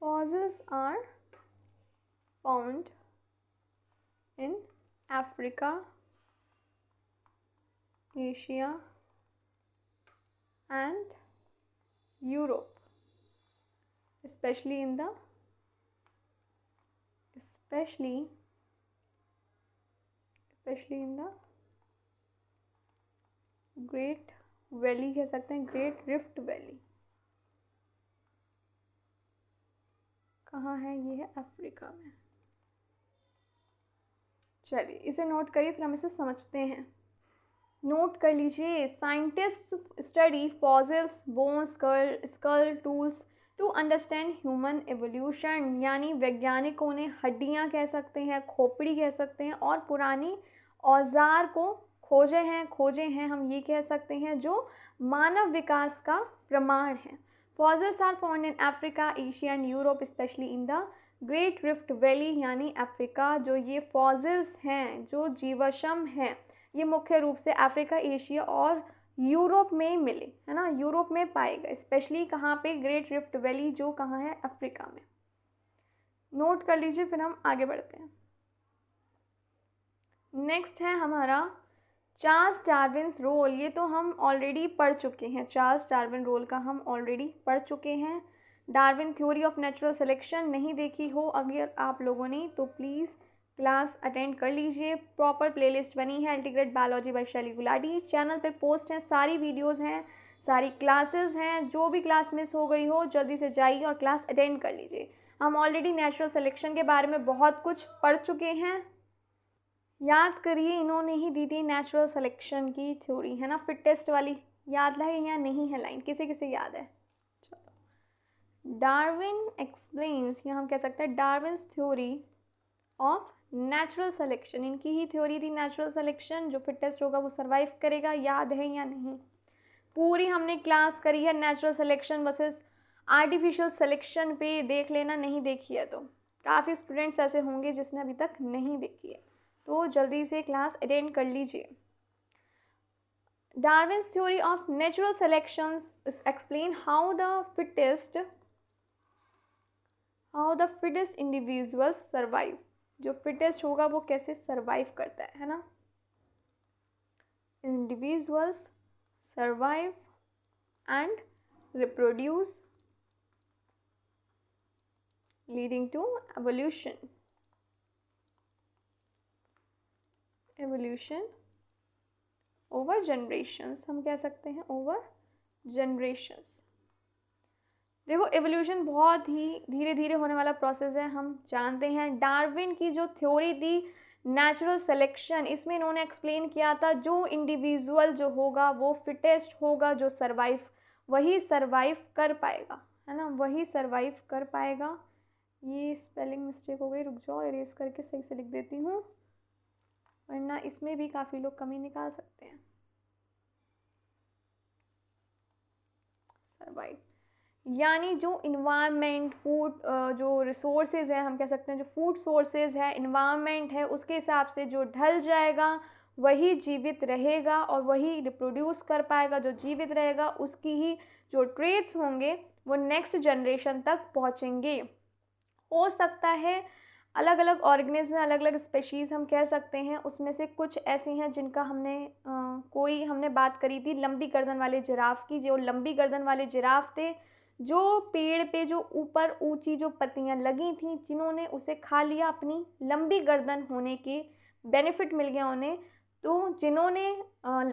fossils are found in Africa, Asia and Europe, especially in the great valley, कह सकते हैं ग्रेट रिफ्ट वैली। कहाँ है ये, है अफ्रीका में। चलिए इसे नोट करिए, फिर हम इसे समझते हैं। नोट कर लीजिए, scientist study fossils, bones, skull, tools to understand human evolution, यानी वैज्ञानिकों ने हड्डियाँ कह सकते हैं, खोपड़ी कह सकते हैं, और पुरानी औजार को खोजे हैं हम ये कह सकते हैं, जो मानव विकास का प्रमाण है। Fossils are found in Africa, Asia and Europe, especially in the great rift valley, यानी अफ्रीका। जो ये फॉसिल्स हैं, जो जीवाश्म हैं, ये मुख्य रूप से अफ्रीका, एशिया और यूरोप में मिले, है ना, यूरोप में पाए गए। स्पेशली कहाँ पे, ग्रेट रिफ्ट वैली, जो कहाँ है, अफ्रीका में। नोट कर लीजिए, फिर हम आगे बढ़ते हैं। नेक्स्ट है हमारा चार्ल्स डार्विन्स रोल। ये तो हम ऑलरेडी पढ़ चुके हैं, चार्ल्स डार्विन रोल का हम ऑलरेडी पढ़ चुके हैं। Darwin theory of natural selection नहीं देखी हो अगर आप लोगों ने, तो प्लीज़ क्लास अटेंड कर लीजिए। प्रॉपर प्लेलिस्ट बनी है, इंटीग्रेट बायोलॉजी बाय शैली गुलाटी, चैनल पे पोस्ट हैं, सारी वीडियोज़ हैं, सारी क्लासेस हैं। जो भी क्लास मिस हो गई हो जल्दी से जाइए और क्लास अटेंड कर लीजिए। हम ऑलरेडी नेचुरल सिलेक्शन के बारे में बहुत कुछ पढ़ चुके हैं। याद करिए, इन्होंने ही दी थी नेचुरल सिलेक्शन की थ्योरी, है ना, फिट टेस्ट वाली याद है या नहीं है लाइन, किसे किसे याद है? चलो, डार्विन एक्सप्लेन्स, या हम कह सकते हैं Darwin's theory of natural selection, इनकी ही थ्योरी थी नेचुरल सिलेक्शन, जो फिटेस्ट होगा वो सर्वाइव करेगा। याद है या नहीं? पूरी हमने क्लास करी है natural selection versus artificial selection पे, देख लेना नहीं देखी है तो। काफ़ी स्टूडेंट्स ऐसे होंगे जिसने अभी तक नहीं देखी है, तो जल्दी से क्लास अटेंड कर लीजिए। Darwin's theory of natural selection explain how the fittest individuals survive, जो fittest होगा वो कैसे survive करता है ना? Individuals survive and reproduce, leading to evolution over generations, हम कह सकते हैं ओवर जनरेशंस। देखो, एवोल्यूशन बहुत ही धीरे धीरे होने वाला प्रोसेस है, हम जानते हैं। डार्विन की जो थ्योरी थी नेचुरल सिलेक्शन, इसमें इन्होंने एक्सप्लेन किया था जो इंडिविजुअल जो होगा वो फिटेस्ट होगा, जो वही सर्वाइव कर पाएगा, है ना, वही सर्वाइव कर पाएगा। ये स्पेलिंग मिस्टेक हो गई, रुक जाओ, इरेज करके सही से लिख देती हूँ, वरना इसमें भी काफ़ी लोग कमी निकाल सकते हैं। सर्वाइव यानी जो इन्वायरमेंट, फूड, जो रिसोर्सेज है, हम कह सकते हैं जो फूड सोर्सेज है, इन्वायरमेंट है, उसके हिसाब से जो ढल जाएगा वही जीवित रहेगा और वही रिप्रोड्यूस कर पाएगा। जो जीवित रहेगा उसकी ही जो ट्रेड्स होंगे वो नेक्स्ट जनरेशन तक पहुँचेंगे। हो सकता है अलग अलग ऑर्गेनिज्म, अलग अलग स्पेशीज़ हम कह सकते हैं, उसमें से कुछ ऐसी हैं जिनका हमने बात करी थी लंबी गर्दन वाले जिराफ की। जो लंबी गर्दन वाले जिराफ थे, जो पेड़ पे जो ऊपर ऊंची जो पत्तियां लगी थी, जिन्होंने उसे खा लिया, अपनी लंबी गर्दन होने के बेनिफिट मिल गया उन्हें। तो जिन्होंने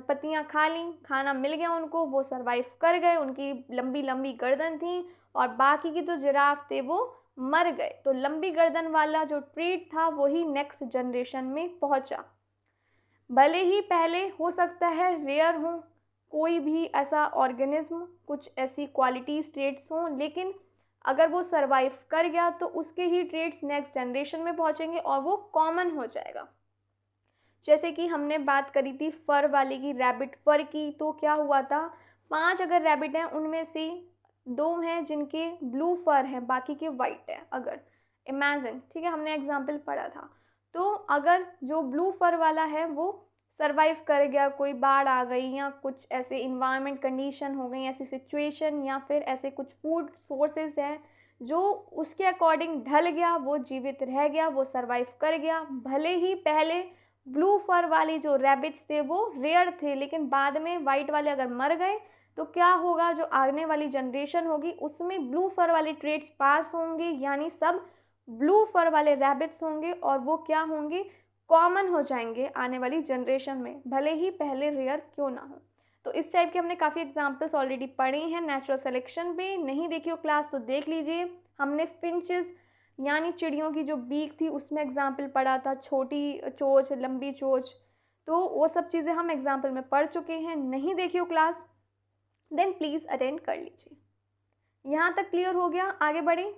पत्तियां खा ली, खाना मिल गया उनको, वो सर्वाइव कर गए, उनकी लंबी लंबी गर्दन थी, और बाकी की जो जिराफ थे वो मर गए। तो लंबी गर्दन वाला जो ट्रीट था वही नेक्स्ट जनरेशन में पहुंचा। भले ही पहले हो सकता है रेयर हो कोई भी ऐसा ऑर्गेनिज्म, कुछ ऐसी क्वालिटीज ट्रेट्स हों, लेकिन अगर वो सरवाइव कर गया तो उसके ही ट्रेट्स नेक्स्ट जनरेशन में पहुंचेंगे और वो कॉमन हो जाएगा। जैसे कि हमने बात करी थी फर वाली की, रैबिट फर की, तो क्या हुआ था, 5 अगर रैबिट हैं उनमें से 2 हैं जिनके ब्लू फर है, बाकी के वाइट है। अगर इमेजिन, ठीक है, हमने एग्जाम्पल पढ़ा था, तो अगर जो ब्लू फर वाला है वो सरवाइव कर गया, कोई बाढ़ आ गई या कुछ ऐसे इन्वायरमेंट कंडीशन हो गई, ऐसी सिचुएशन, या फिर ऐसे कुछ फूड सोर्सेज है जो उसके अकॉर्डिंग ढल गया, वो जीवित रह गया, वो सरवाइव कर गया। भले ही पहले ब्लू फर वाली जो रैबिट्स थे वो रेयर थे, लेकिन बाद में वाइट वाले अगर मर गए तो क्या होगा, जो आने वाली जनरेशन होगी उसमें ब्लू फर वाले ट्रेट्स पास होंगे, यानी सब ब्लू फर वाले रैबिट्स होंगे और वो क्या होंगे, कॉमन हो जाएंगे आने वाली जनरेशन में, भले ही पहले रेयर क्यों ना हो। तो इस टाइप के हमने काफ़ी एग्जाम्पल्स ऑलरेडी पढ़े हैं नेचुरल सिलेक्शन पे। नहीं देखी हो क्लास तो देख लीजिए। हमने फिंचेस यानी चिड़ियों की जो बीक थी उसमें एग्जाम्पल पढ़ा था, छोटी चोंच, लंबी चोंच, तो वो सब चीज़ें हम एग्जाम्पल में पढ़ चुके हैं। नहीं देखी हो क्लास देन प्लीज़ अटेंड कर लीजिए। यहाँ तक क्लियर हो गया, आगे बढ़े,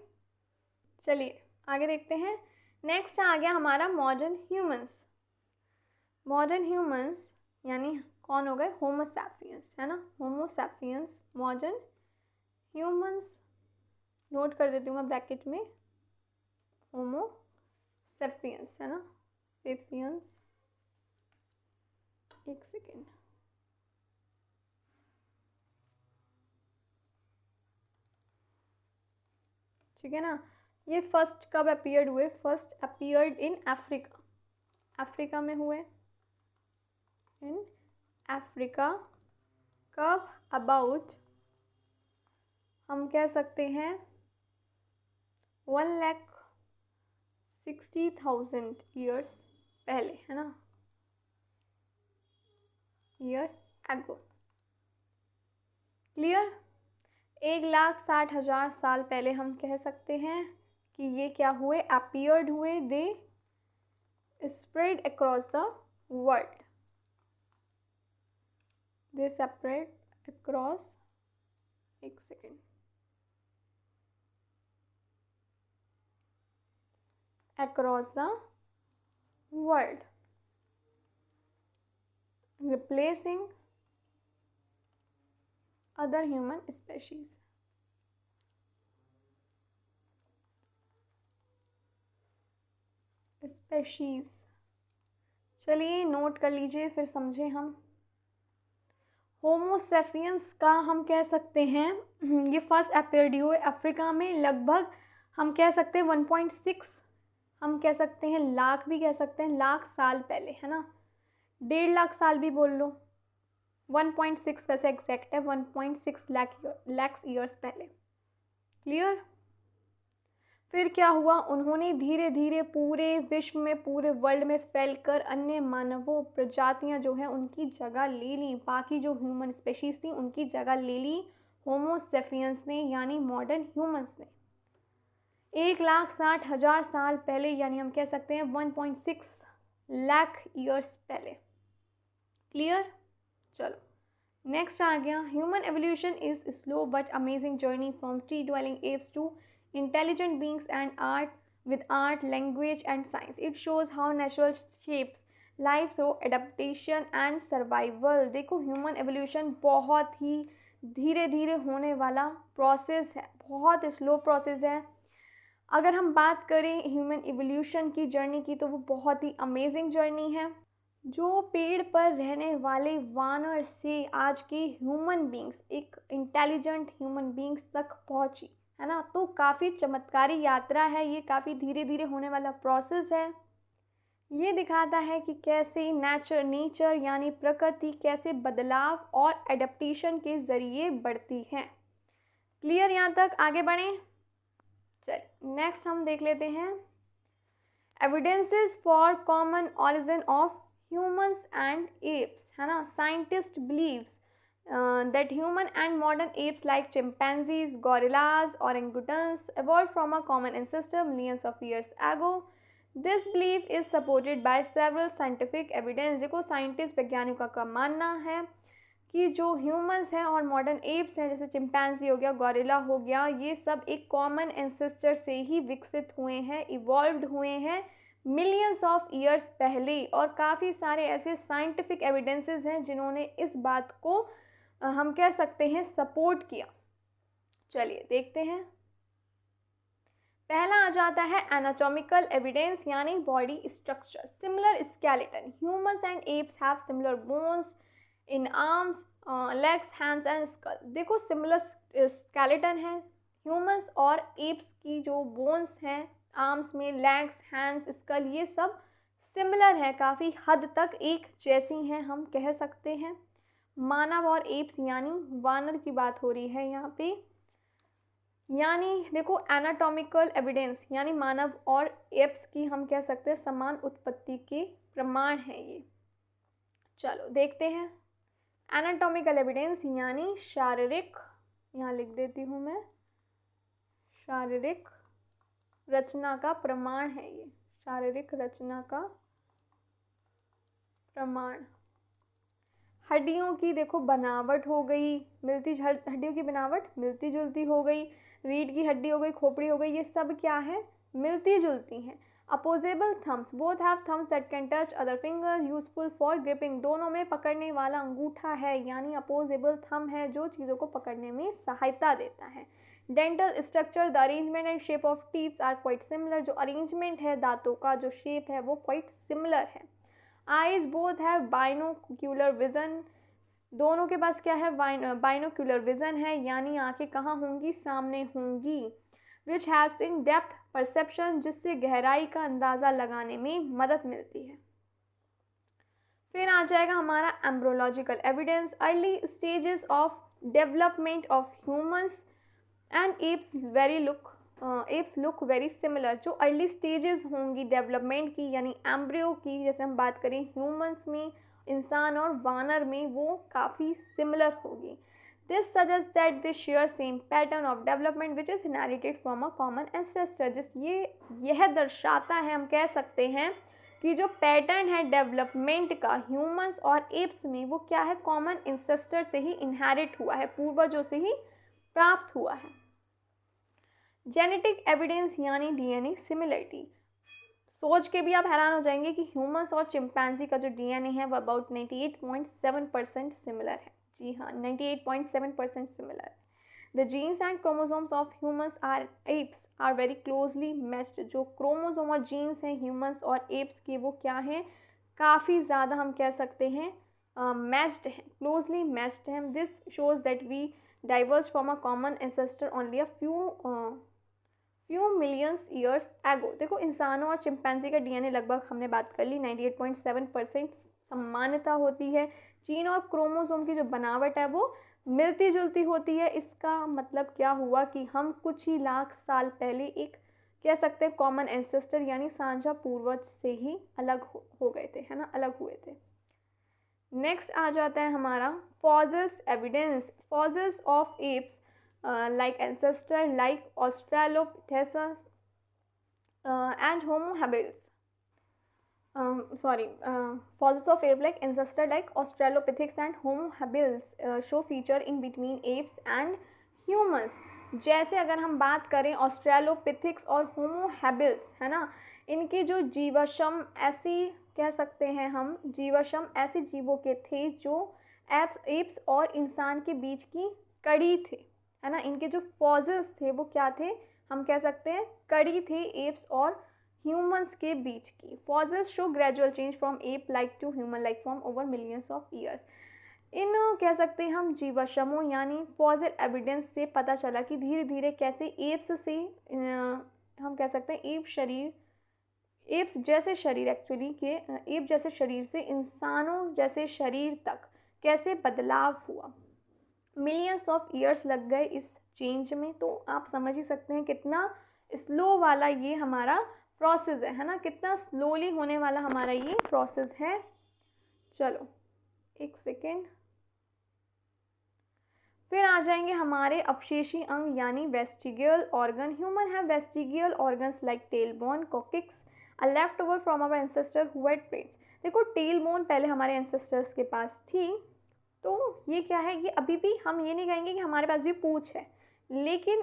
चलिए आगे देखते हैं। नेक्स्ट आ गया हमारा मॉडर्न ह्यूमंस। मॉडर्न ह्यूमंस यानी कौन हो गए, होमो सैपियंस, है ना, Homo sapiens, modern humans, note कर देती हूँ मैं ब्रैकेट में, होमो सैपियंस, है ना, सैपियंस, एक सेकेंड, ठीक है ना। ये फर्स्ट कब अपीयर्ड हुए, first appeared in Africa, Africa में हुए, इन अफ्रीका। कब, अबाउट हम कह सकते हैं 1,60,000 ईयर्स पहले, है ना, ईयर्स एगो, क्लियर। 1,60,000 साल पहले हम कह सकते हैं कि ये क्या हुए, अपीयर्ड हुए, they spread across the world, they spread across, एक second, across the world, replacing other human species. Species, चलिए नोट कर लीजिए फिर समझे हम। होमोसेपियंस का हम कह सकते हैं ये फर्स्ट अपीयर्ड हुए अफ्रीका में, लगभग हम कह सकते हैं 1.6, हम कह सकते हैं लाख भी कह सकते हैं, लाख साल पहले, है ना, 1.5 लाख साल भी बोल लो, 1.6 वैसे एग्जैक्ट है, 1.6 लाख ईयर्स पहले। क्लियर। फिर क्या हुआ, उन्होंने धीरे धीरे पूरे विश्व में, पूरे वर्ल्ड में फैलकर अन्य मानवों प्रजातियां जो हैं उनकी जगह ले ली, बाकी जो ह्यूमन स्पेशीज थी उनकी जगह ले ली होमोसेपियंस ने, यानी मॉडर्न ह्यूमंस ने। 1,60,000 साल पहले, यानी हम कह सकते हैं 1.6 लाख ईयर्स पहले। क्लियर। चलो नेक्स्ट आ गया, human evolution is slow but amazing journey from tree dwelling apes to intelligent beings and art, language and science. It shows how natural shapes life through adaptation and survival. देखो human evolution बहुत ही धीरे धीरे होने वाला process है, बहुत slow process है। अगर हम बात करें ह्यूमन एवोल्यूशन की जर्नी की तो वो बहुत ही अमेजिंग जर्नी है। जो पेड़ पर रहने वाले वानर से आज के ह्यूमन बींग्स, एक इंटेलिजेंट ह्यूमन बींग्स तक पहुंची, है ना, तो काफ़ी चमत्कारी यात्रा है ये, काफ़ी धीरे धीरे होने वाला प्रोसेस है। ये दिखाता है कि कैसे नेचर यानी प्रकृति कैसे बदलाव और एडेप्टेशन के ज़रिए बढ़ती है। क्लियर यहाँ तक, आगे बढ़ें। चल नेक्स्ट हम देख लेते हैं evidences for common origin of humans and apes, है ना। Scientist believes that human and modern apes like chimpanzees, gorillas, orangutans evolved from a common ancestor millions of years ago. This belief is supported by several scientific evidence. देखो scientist वैज्ञानिकों का मानना है कि जो humans हैं और मॉडर्न एप्स हैं, जैसे चिंपैंजी हो गया, गोरिल्ला हो गया, ये सब एक कॉमन एंसेस्टर से ही विकसित हुए हैं, इवॉल्व्ड हुए हैं मिलियंस ऑफ ईयर्स पहले। और काफ़ी सारे ऐसे साइंटिफिक एविडेंसेस हैं जिन्होंने इस बात को हम कह सकते हैं सपोर्ट किया। चलिए देखते हैं। पहला आ जाता है एनाटॉमिकल एविडेंस, यानी body structure. Similar skeleton, humans and apes have similar bones in arms, legs, hands and skull. देखो सिमिलर स्केलेटन है ह्यूमंस और एप्स की, जो बोन्स हैं आर्म्स में, लेग्स, हैंड्स, स्कल, ये सब सिमिलर है, काफ़ी हद तक एक जैसी हैं हम कह सकते हैं। मानव और एप्स यानी वानर की बात हो रही है यहाँ पे, यानी देखो एनाटॉमिकल एविडेंस यानी मानव और एप्स की हम कह सकते हैं समान उत्पत्ति के प्रमाण हैं ये। चलो देखते हैं एनाटॉमिकल एविडेंस यानी शारीरिक, यहाँ लिख देती हूँ मैं, शारीरिक रचना का प्रमाण है ये, शारीरिक रचना का प्रमाण। हड्डियों की देखो बनावट हो गई, हड्डियों की बनावट मिलती जुलती हो गई, रीढ़ की हड्डी हो गई, खोपड़ी हो गई, ये सब क्या है, मिलती जुलती हैं। Opposable thumbs, both have thumbs that can touch other finger, useful for gripping, दोनों में पकड़ने वाला अंगूठा है, यानी अपोजेबल थम है जो चीज़ों को पकड़ने में सहायता देता है। Dental structure, the arrangement and shape of teeth are quite similar, जो अरेंजमेंट है दांतों का, जो शेप है वो क्वाइट सिमिलर है। Eyes, both have binocular vision, दोनों के पास क्या है, बाइनोक्यूलर विजन है, यानी आंखें कहाँ होंगी, सामने होंगी। Which helps in depth perception, जिससे गहराई का अंदाज़ा लगाने में मदद मिलती है। फिर आ जाएगा हमारा embryological evidence, early stages of development of humans and apps look very similar, जो अर्ली स्टेजेस होंगी डेवलपमेंट की यानी एम्ब्रियो की, जैसे हम बात करें ह्यूमंस में, इंसान और वानर में, वो काफ़ी सिमिलर होगी। This suggest that they share same pattern of development which is inherited from a common ancestor, यह दर्शाता है, हम कह सकते हैं कि जो पैटर्न है डेवलपमेंट का ह्यूमंस और एप्स में वो क्या है, कॉमन इंसेस्टर से ही इनहेरिट हुआ है, पूर्वजों से ही प्राप्त हुआ है। जेनेटिक एविडेंस यानी डीएनए सिमिलरिटी, सोच के भी आप हैरान हो जाएंगे कि ह्यूमंस और चिंपैंजी का जो डीएनए है वो अबाउट 98.7% सिमिलर है। जी हाँ, 98.7% सिमिलर है। The genes and chromosomes of humans are apes are very closely matched, जो क्रोमोसोम और जीन्स हैं ह्यूमंस और एप्स के वो क्या हैं, काफ़ी ज़्यादा हम कह सकते हैं मैच्ड हैं, क्लोजली मैच्ड हैं। This shows that we diverse from a common ancestor only a few millions years ago. देखो इंसानों और चिंपैंजी का डीएनए लगभग हमने बात कर ली 98.7% समानता होती है। जीन और क्रोमोसोम की जो बनावट है वो मिलती जुलती होती है। इसका मतलब क्या हुआ कि हम कुछ ही लाख साल पहले एक कह सकते हैं कॉमन एंसेस्टर यानी साझा पूर्वज से ही अलग हो गए थे, है ना, अलग हुए थे। नेक्स्ट आ जाता है हमारा fossils evidence. Fossils of apps like ancestor like Australopithecus and Homo habilis. Fossils of ape like ancestor like Australopithecus and Homo habilis show feature in between apes and humans. जैसे अगर हम बात करें ऑस्ट्रेलोपिथिक्स और होमो हैबिल्स, है ना, इनके जो जीवाश्म ऐसी कह सकते हैं हम, जीवाश्म ऐसे जीवों के थे जो एप्स और इंसान के बीच की कड़ी थे, है ना। इनके जो फॉसिल्स थे वो क्या थे, हम कह सकते हैं कड़ी थे एप्स और ह्यूमंस के बीच की। Fossils show gradual change from ape like to human like form over millions of years. इन कह सकते हैं हम जीवाश्मों यानी फॉसिल एविडेंस से पता चला कि धीरे धीरे कैसे एप्स से हम कह सकते हैं एप्स जैसे शरीर एक्चुअली के एप जैसे शरीर से इंसानों जैसे शरीर तक कैसे बदलाव हुआ। मिलियंस ऑफ ईयर्स लग गए इस चेंज में, तो आप समझ ही सकते हैं कितना स्लो वाला ये हमारा प्रोसेस है ना, कितना स्लोली होने वाला हमारा ये प्रोसेस है। चलो एक सेकेंड, फिर आ जाएंगे हमारे अवशेषी अंग यानी vestigial organ. Human have vestigial organs like tail bone, coccyx, a left over from our ancestor who had brains. देखो टेल बोन पहले हमारे एंसेस्टर्स के पास थी, तो ये क्या है, ये अभी भी हम ये नहीं कहेंगे कि हमारे पास भी पूंछ है, लेकिन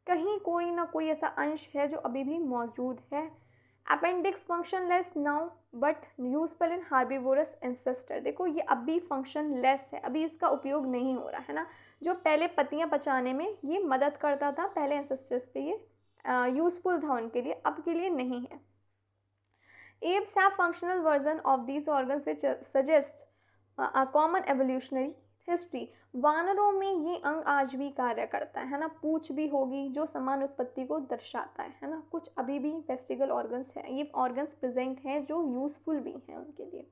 कहीं कोई ना कोई ऐसा अंश है जो अभी भी मौजूद है। Appendix function less now but useful in herbivorous ancestor. देखो ये अभी फंक्शन लेस है, अभी इसका उपयोग नहीं हो रहा है ना। जो पहले पत्तियां पचाने में ये मदद करता था पहले एंसेस्टर्स पे, ये यूजफुल था उनके लिए, अब के लिए नहीं है। Apps have functional version of these organs which suggest a common evolutionary history. वानरों में ये अंग आज भी कार्य करता है ना, पूंछ भी होगी जो समान उत्पत्ति को दर्शाता है ना। कुछ अभी भी वेस्टिगल ऑर्गन्स हैं, ये ऑर्गन्स प्रेजेंट हैं जो यूजफुल भी हैं उनके लिए।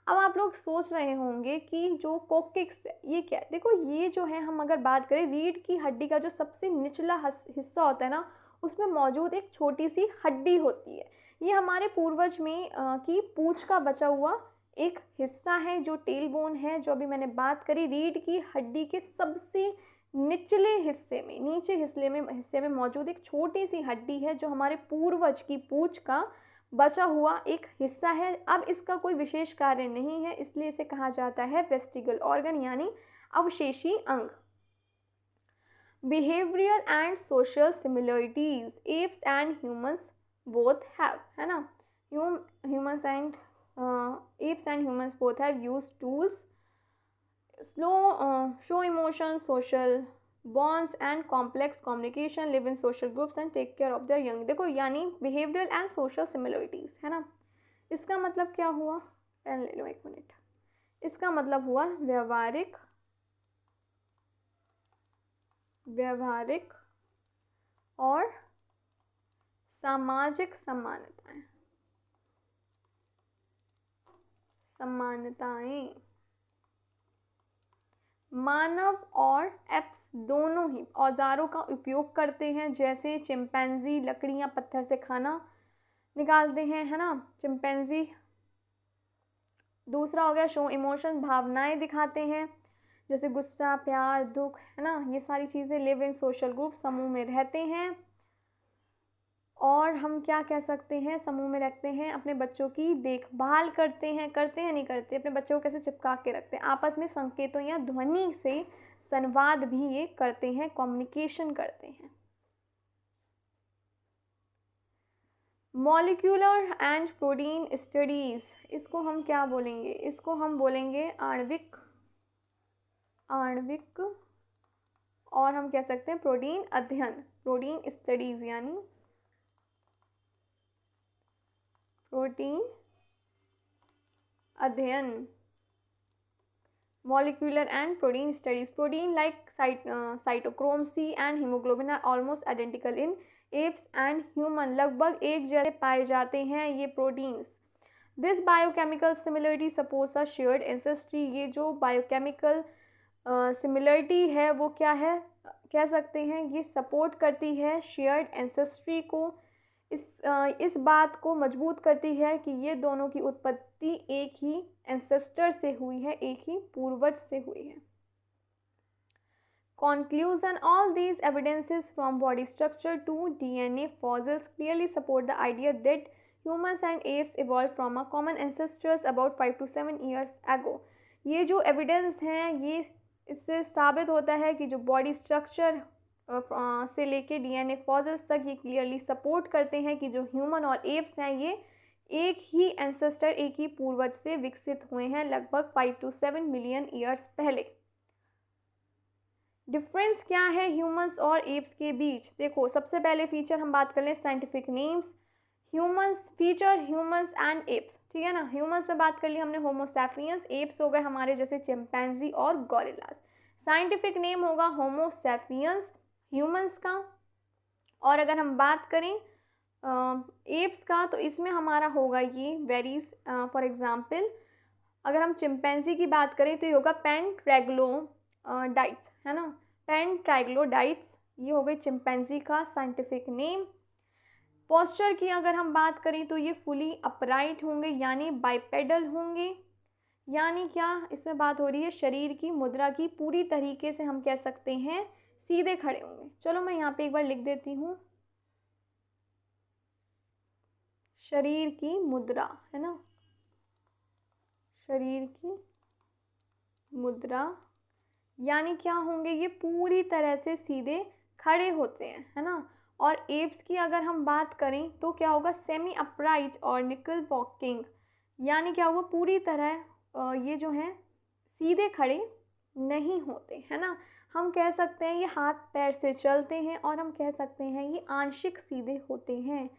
अब आप लोग सोच रहे होंगे कि जो कोकिक्स है ये क्या है। देखो ये जो है, हम अगर बात करें रीढ़ की हड्डी का जो सबसे निचला हिस्सा होता है ना, उसमें मौजूद एक छोटी सी हड्डी होती है। ये हमारे पूर्वज में की पूंछ का बचा हुआ एक हिस्सा है जो टेल बोन है, जो अभी मैंने बात करी रीढ़ की हड्डी के सबसे निचले हिस्से में, नीचे हिस्से में मौजूद एक छोटी सी हड्डी है जो हमारे पूर्वज की पूंछ का बचा हुआ एक हिस्सा है। अब इसका कोई विशेष कार्य नहीं है, इसलिए इसे कहा जाता है वेस्टिगल ऑर्गन यानी अवशेषी अंग। Behavioural and social similarities apps and humans both have, है ना। Humans and apes and humans both have used tools, show emotions, social bonds and complex communication, live in social groups and take care of their young। देखो यानी behavioral and social similarities, है ना। इसका मतलब क्या हुआ, पेन ले लो एक मिनट। इसका मतलब हुआ व्यवहारिक और सामाजिक समानताएं। मानव और एप्स दोनों ही औजारों का उपयोग करते हैं, जैसे चिंपैंजी लकड़ियां पत्थर से खाना निकालते हैं, है ना, चिंपैंजी। दूसरा हो गया शो इमोशन, भावनाएं दिखाते हैं, जैसे गुस्सा, प्यार, दुख, है ना, ये सारी चीज़ें। लिव इन सोशल ग्रुप, समूह में रहते हैं। और हम क्या कह सकते हैं, समूह में रखते हैं, अपने बच्चों की देखभाल करते हैं नहीं करते, अपने बच्चों को कैसे चिपका के रखते हैं, आपस में संकेतों या ध्वनि से संवाद भी ये करते हैं, कम्युनिकेशन करते हैं। मॉलिक्यूलर एंड प्रोटीन स्टडीज, इसको हम क्या बोलेंगे, इसको हम बोलेंगे आणविक और हम कह सकते हैं प्रोटीन अध्ययन, प्रोटीन स्टडीज यानी प्रोटीन अध्ययन। Molecular and protein studies, protein like cytochrome C and haemoglobin are almost identical in apes and human, लगभग एक जैसे पाए जाते हैं ये proteins. This biochemical similarity supports a shared ancestry, ये जो बायोकेमिकल सिमिलरिटी है वो क्या है, कह सकते हैं ये सपोर्ट करती है शेयर्ड एंसेस्ट्री को, इस बात को मजबूत करती है कि ये दोनों की उत्पत्ति एक ही एंसेस्टर से हुई है, एक ही पूर्वज से हुई है। Conclusion, all these evidences from body structure to DNA fossils clearly support the idea that humans and apes evolved from a common ancestors about 5 to 7 years ago। ये जो एविडेंस हैं ये इससे साबित होता है कि जो बॉडी स्ट्रक्चर से लेके डीएनए फॉसिल्स तक ये क्लियरली सपोर्ट करते हैं कि जो ह्यूमन और एप्स हैं ये एक ही एंसेस्टर, एक ही पूर्वज से विकसित हुए हैं लगभग 5 to 7 मिलियन ईयर्स पहले। डिफरेंस क्या है ह्यूमंस और एप्स के बीच, देखो सबसे पहले फीचर हम बात कर लें scientific names, humans feature humans and apps, ठीक है ना। ह्यूमंस में बात कर ली हमने होमो सैपियंस, एप्स हो गए हमारे जैसे चिंपैंजी और गोरिल्लास। साइंटिफिक नेम होगा होमो सैपियंस ह्यूमंस का, और अगर हम बात करें एप्स का तो इसमें हमारा होगा ये वेरीज, फॉर एग्जांपल अगर हम चिंपैंजी की बात करें तो ये होगा पेंट्रैग्लोडाइट्स, है ना, पेंट्रैग्लोडाइट्स, ये हो गई चिंपैंजी का साइंटिफिक नेम। पोस्चर की अगर हम बात करें तो ये फुली अपराइट होंगे यानी बाइपेडल होंगे, यानी क्या इसमें बात हो रही है शरीर की मुद्रा की, पूरी तरीके से हम कह सकते हैं सीधे खड़े होंगे। चलो मैं यहाँ पे एक बार लिख देती हूँ, शरीर की मुद्रा, है ना, शरीर की मुद्रा यानी क्या होंगे, ये पूरी तरह से सीधे खड़े होते हैं, है ना। और एप्स की अगर हम बात करें तो क्या होगा, सेमी अपराइट और निकल वॉकिंग, यानी क्या होगा पूरी तरह ये जो है सीधे खड़े नहीं होते, है ना। हम कह सकते हैं ये हाथ पैर से चलते हैं और हम कह सकते हैं ये आंशिक सीधे होते हैं।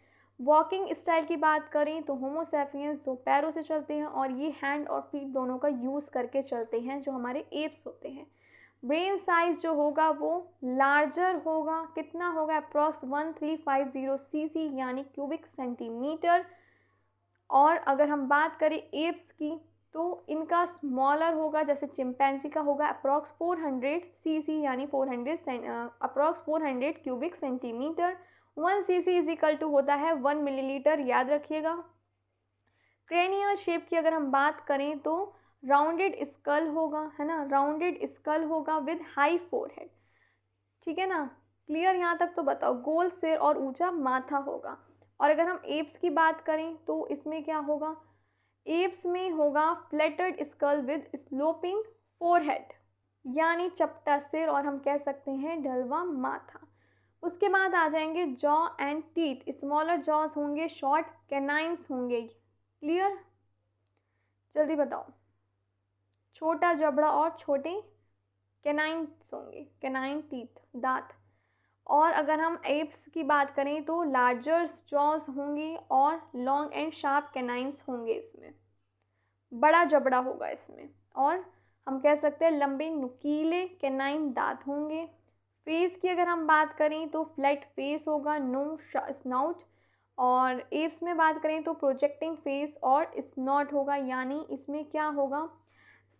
वॉकिंग स्टाइल की बात करें तो होमो सैपियंस दो पैरों से चलते हैं और ये हैंड और फीट दोनों का यूज़ करके चलते हैं जो हमारे एप्स होते हैं। ब्रेन साइज जो होगा वो लार्जर होगा, कितना होगा अप्रॉक्स 1350 सीसी यानी क्यूबिक सेंटीमीटर। और अगर हम बात करें एप्स की तो इनका स्मॉलर होगा, जैसे चिंपैंजी का होगा अप्रॉक्स 400 सीसी यानी 400 cubic centimetre. 1 CC is equal to होता है 1 मिलीलीटर, याद रखिएगा। क्रेनियल शेप की अगर हम बात करें तो राउंडेड स्कल होगा, है ना, राउंडेड स्कल होगा विद हाई फोरहेड, ठीक है ना, क्लियर यहाँ तक तो बताओ। गोल सिर और ऊंचा माथा होगा। और अगर हम एप्स की बात करें तो इसमें क्या होगा, एप्स में होगा flatted skull with sloping forehead यानी चपटा सिर और हम कह सकते हैं ढलवा माथा। उसके बाद आ जाएंगे jaw and teeth, smaller jaws होंगे, शॉर्ट कैनाइन्स होंगे, क्लियर, जल्दी बताओ। छोटा जबड़ा और छोटे कैनाइन्स होंगे, कैनाइन टीथ, दांत। और अगर हम एप्स की बात करें तो लार्जर जॉज होंगे और लॉन्ग एंड शार्प कैनाइन्स होंगे, इसमें बड़ा जबड़ा होगा इसमें, और हम कह सकते हैं लंबे नुकीले कैनाइन दांत होंगे। फेस की अगर हम बात करें तो फ्लैट फेस होगा, नो स्नाउट। और एप्स में बात करें तो प्रोजेक्टिंग फेस और स्नॉट होगा, यानी इसमें क्या होगा,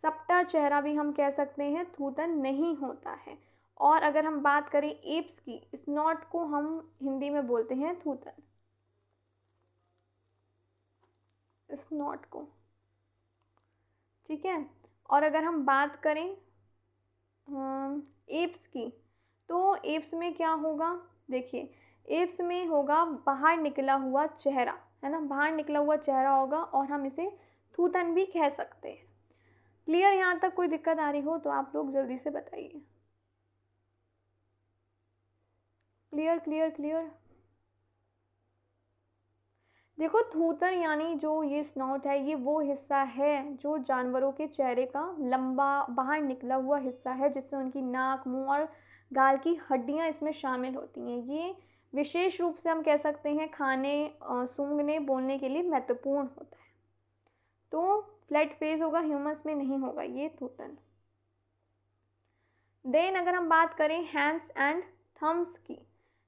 सपटा चेहरा भी हम कह सकते हैं, थूथन नहीं होता है। और अगर हम बात करें एप्स की, स्नॉट को हम हिंदी में बोलते हैं थूथन, स्नॉट को, ठीक है। और अगर हम बात करें एप्स की तो एप्स में क्या होगा, देखिए एप्स में होगा बाहर निकला हुआ चेहरा, है ना, बाहर निकला हुआ चेहरा होगा और हम इसे थूथन भी कह सकते हैं। क्लियर? यहाँ तक कोई दिक्कत आ रही हो तो आप लोग जल्दी से बताइए। Clear clear clear. देखो, थूथन यानी जो ये स्नॉट है, ये वो हिस्सा है जो जानवरों के चेहरे का लंबा बाहर निकला हुआ हिस्सा है, जिससे उनकी नाक, मुंह और गाल की हड्डियां इसमें शामिल होती हैं। ये विशेष रूप से हम कह सकते हैं खाने, सूंघने, बोलने के लिए महत्वपूर्ण होता है। तो फ्लैट फेस होगा, ह्यूमंस में नहीं होगा ये थूथन। देन अगर हम बात करें हैंड्स एंड थम्स की,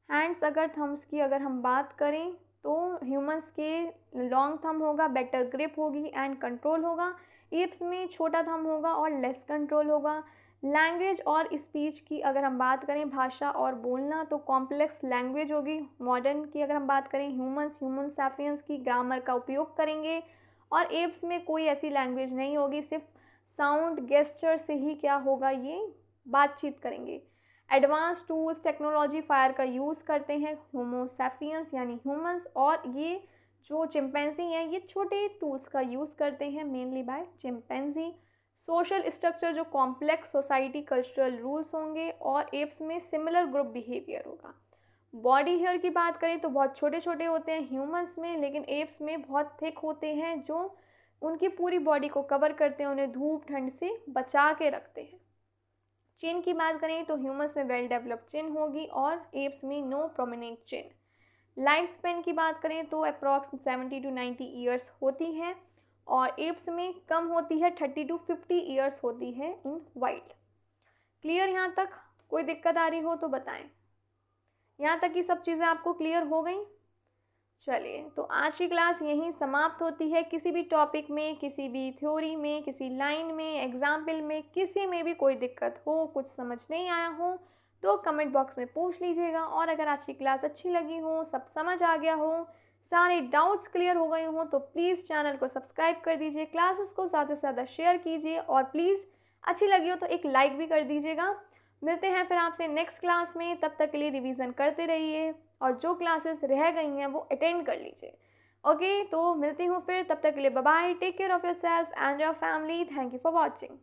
हैंड्स अगर थम्स की अगर हम बात करें तो ह्यूमंस के लॉन्ग थंब होगा, बेटर ग्रिप होगी एंड कंट्रोल होगा। एप्स में छोटा थंब होगा और लेस कंट्रोल होगा। लैंग्वेज और स्पीच की अगर हम बात करें, भाषा और बोलना, तो कॉम्प्लेक्स लैंग्वेज होगी। मॉडर्न की अगर हम बात करें, ह्यूमन सैपियंस की ग्रामर का उपयोग करेंगे। और एप्स में कोई ऐसी लैंग्वेज नहीं होगी, सिर्फ साउंड गेस्चर से ही क्या होगा, ये बातचीत करेंगे। एडवांस टूल्स, टेक्नोलॉजी, फायर का यूज़ करते हैं होमो सैपियंस यानी ह्यूमंस, और ये जो चिंपैंजी हैं ये छोटे टूल्स का यूज़ करते हैं, mainly by chimpanzee. Social structure जो कॉम्प्लेक्स सोसाइटी, कल्चरल रूल्स होंगे, और एप्स में सिमिलर ग्रुप बिहेवियर होगा। बॉडी हेयर की बात करें तो बहुत छोटे छोटे होते हैं ह्यूमंस में, लेकिन एप्स में बहुत थिक होते हैं जो उनकी पूरी बॉडी को कवर करते हैं, उन्हें धूप ठंड से बचा के रखते हैं। चिन की बात करें तो ह्यूमंस में वेल डेवलप्ड चिन होगी और एप्स में नो प्रोमिनेंट चिन। लाइफ स्पेन की बात करें तो अप्रॉक्स 70 to 90 ईयर्स होती है, और एप्स में कम होती है, 30 to 50 ईयर्स होती है इन वाइल्ड। क्लियर? यहाँ तक कोई दिक्कत आ रही हो तो बताएं। यहाँ तक की सब चीज़ें आपको क्लियर हो गई? चलिए, तो आज की क्लास यहीं समाप्त होती है। किसी भी टॉपिक में, किसी भी थ्योरी में, किसी लाइन में, एग्जाम्पल में, किसी में भी कोई दिक्कत हो, कुछ समझ नहीं आया हो, तो कमेंट बॉक्स में पूछ लीजिएगा। और अगर आज की क्लास अच्छी लगी हो, सब समझ आ गया हो, सारे डाउट्स क्लियर हो गए हों, तो प्लीज़ चैनल को सब्सक्राइब कर दीजिए, क्लासेस को ज़्यादा से ज़्यादा शेयर कीजिए, और प्लीज़ अच्छी लगी हो तो एक लाइक भी कर दीजिएगा। मिलते हैं फिर आपसे नेक्स्ट क्लास में, तब तक के लिए रिवीजन करते रहिए और जो क्लासेस रह गई हैं वो अटेंड कर लीजिए। ओके, तो मिलती हूँ फिर, तब तक के लिए bye bye, take care of your self and your family. Thank you for watching.